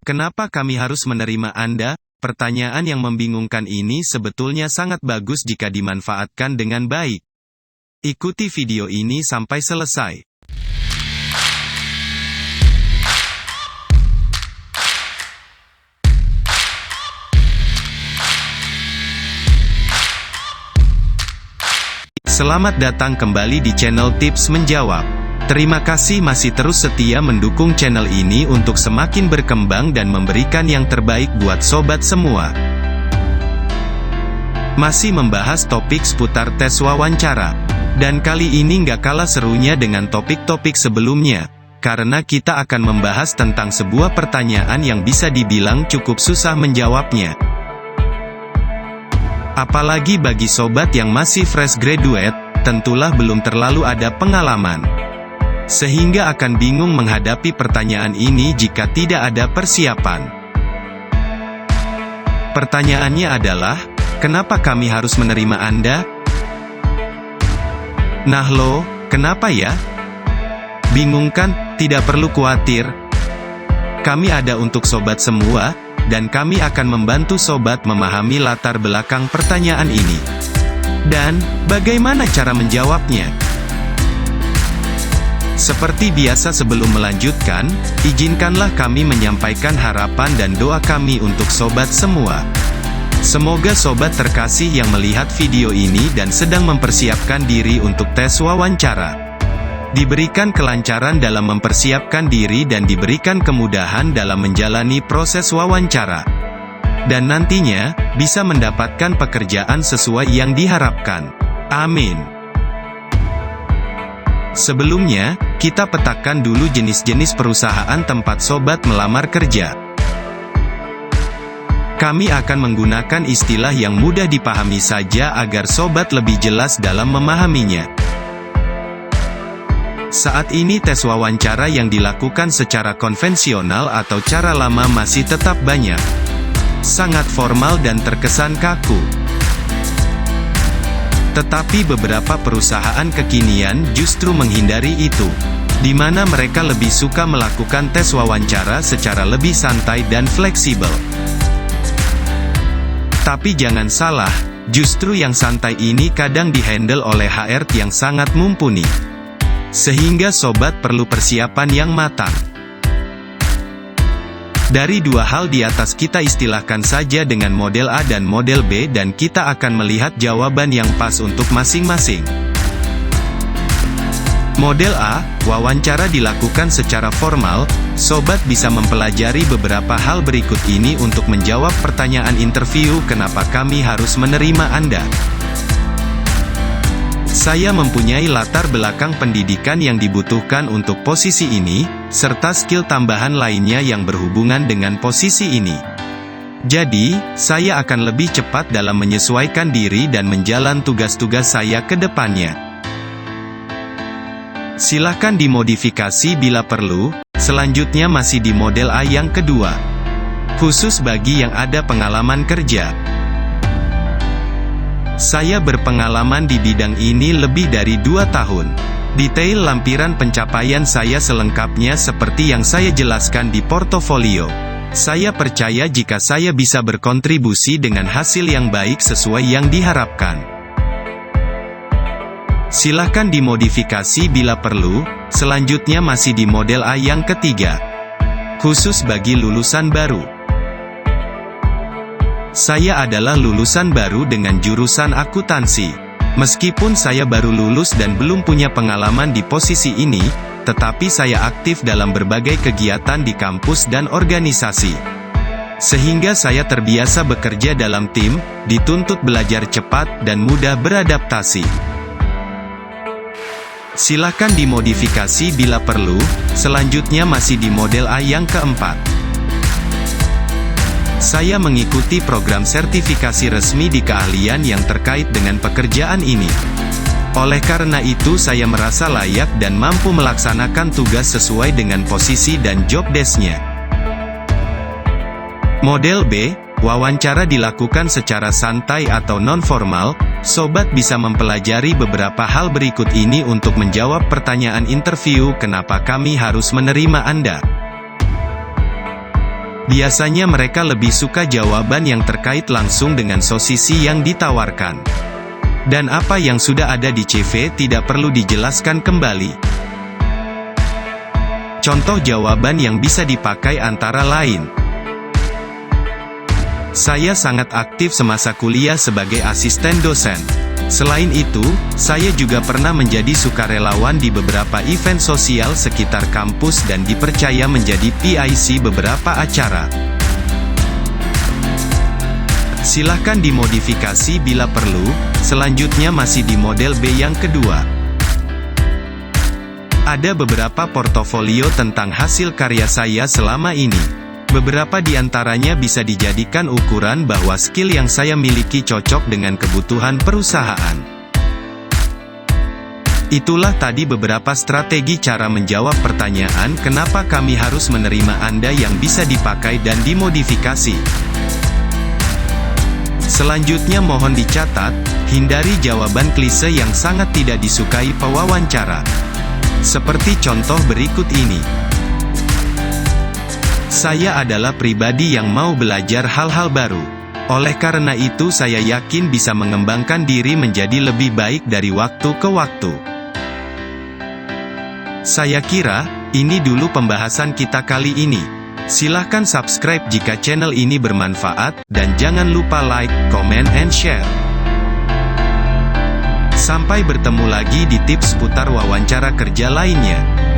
Kenapa kami harus menerima Anda? Pertanyaan yang membingungkan ini sebetulnya sangat bagus jika dimanfaatkan dengan baik. Ikuti video ini sampai selesai. Selamat datang kembali di channel Tips Menjawab. Terima kasih masih terus setia mendukung channel ini untuk semakin berkembang dan memberikan yang terbaik buat sobat semua. Masih membahas topik seputar tes wawancara. Dan kali ini nggak kalah serunya dengan topik-topik sebelumnya, karena kita akan membahas tentang sebuah pertanyaan yang bisa dibilang cukup susah menjawabnya. Apalagi bagi sobat yang masih fresh graduate, tentulah belum terlalu ada pengalaman. Sehingga akan bingung menghadapi pertanyaan ini jika tidak ada persiapan. Pertanyaannya adalah, kenapa kami harus menerima Anda? Nah lo, kenapa ya? Bingung kan? Tidak perlu khawatir. Kami ada untuk sobat semua, dan kami akan membantu sobat memahami latar belakang pertanyaan ini. Dan, bagaimana cara menjawabnya? Seperti biasa sebelum melanjutkan, izinkanlah kami menyampaikan harapan dan doa kami untuk sobat semua. Semoga sobat terkasih yang melihat video ini dan sedang mempersiapkan diri untuk tes wawancara, diberikan kelancaran dalam mempersiapkan diri dan diberikan kemudahan dalam menjalani proses wawancara. Dan nantinya, bisa mendapatkan pekerjaan sesuai yang diharapkan. Amin. Sebelumnya, kita petakan dulu jenis-jenis perusahaan tempat sobat melamar kerja. Kami akan menggunakan istilah yang mudah dipahami saja agar sobat lebih jelas dalam memahaminya. Saat ini tes wawancara yang dilakukan secara konvensional atau cara lama masih tetap banyak. Sangat formal dan terkesan kaku. Tetapi beberapa perusahaan kekinian justru menghindari itu, di mana mereka lebih suka melakukan tes wawancara secara lebih santai dan fleksibel. Tapi jangan salah, justru yang santai ini kadang dihandle oleh HR yang sangat mumpuni. Sehingga sobat perlu persiapan yang matang. Dari dua hal di atas kita istilahkan saja dengan model A dan model B dan kita akan melihat jawaban yang pas untuk masing-masing. Model A, wawancara dilakukan secara formal, sobat bisa mempelajari beberapa hal berikut ini untuk menjawab pertanyaan interview kenapa kami harus menerima Anda. Saya mempunyai latar belakang pendidikan yang dibutuhkan untuk posisi ini, serta skill tambahan lainnya yang berhubungan dengan posisi ini. Jadi, saya akan lebih cepat dalam menyesuaikan diri dan menjalan tugas-tugas saya ke depannya. Silahkan dimodifikasi bila perlu. Selanjutnya masih di model A yang kedua. Khusus bagi yang ada pengalaman kerja. Saya berpengalaman di bidang ini lebih dari 2 tahun. Detail lampiran pencapaian saya selengkapnya seperti yang saya jelaskan di portofolio. Saya percaya jika saya bisa berkontribusi dengan hasil yang baik sesuai yang diharapkan. Silahkan dimodifikasi bila perlu. Selanjutnya masih di model A yang ketiga. Khusus bagi lulusan baru. Saya adalah lulusan baru dengan jurusan akuntansi. Meskipun saya baru lulus dan belum punya pengalaman di posisi ini, tetapi saya aktif dalam berbagai kegiatan di kampus dan organisasi. Sehingga saya terbiasa bekerja dalam tim, dituntut belajar cepat dan mudah beradaptasi. Silakan dimodifikasi bila perlu. Selanjutnya masih di model A yang keempat. Saya mengikuti program sertifikasi resmi di keahlian yang terkait dengan pekerjaan ini. Oleh karena itu saya merasa layak dan mampu melaksanakan tugas sesuai dengan posisi dan job desk-nya. Model B, wawancara dilakukan secara santai atau non-formal. Sobat bisa mempelajari beberapa hal berikut ini untuk menjawab pertanyaan interview kenapa kami harus menerima Anda. Biasanya mereka lebih suka jawaban yang terkait langsung dengan posisi yang ditawarkan. Dan apa yang sudah ada di CV tidak perlu dijelaskan kembali. Contoh jawaban yang bisa dipakai antara lain. Saya sangat aktif semasa kuliah sebagai asisten dosen. Selain itu, saya juga pernah menjadi sukarelawan di beberapa event sosial sekitar kampus dan dipercaya menjadi PIC beberapa acara. Silahkan dimodifikasi bila perlu. Selanjutnya masih di model B yang kedua. Ada beberapa portofolio tentang hasil karya saya selama ini. Beberapa di antaranya bisa dijadikan ukuran bahwa skill yang saya miliki cocok dengan kebutuhan perusahaan. Itulah tadi beberapa strategi cara menjawab pertanyaan kenapa kami harus menerima Anda yang bisa dipakai dan dimodifikasi. Selanjutnya mohon dicatat, hindari jawaban klise yang sangat tidak disukai pewawancara. Seperti contoh berikut ini. Saya adalah pribadi yang mau belajar hal-hal baru. Oleh karena itu saya yakin bisa mengembangkan diri menjadi lebih baik dari waktu ke waktu. Saya kira, ini dulu pembahasan kita kali ini. Silahkan subscribe jika channel ini bermanfaat, dan jangan lupa like, comment, and share. Sampai bertemu lagi di tips seputar wawancara kerja lainnya.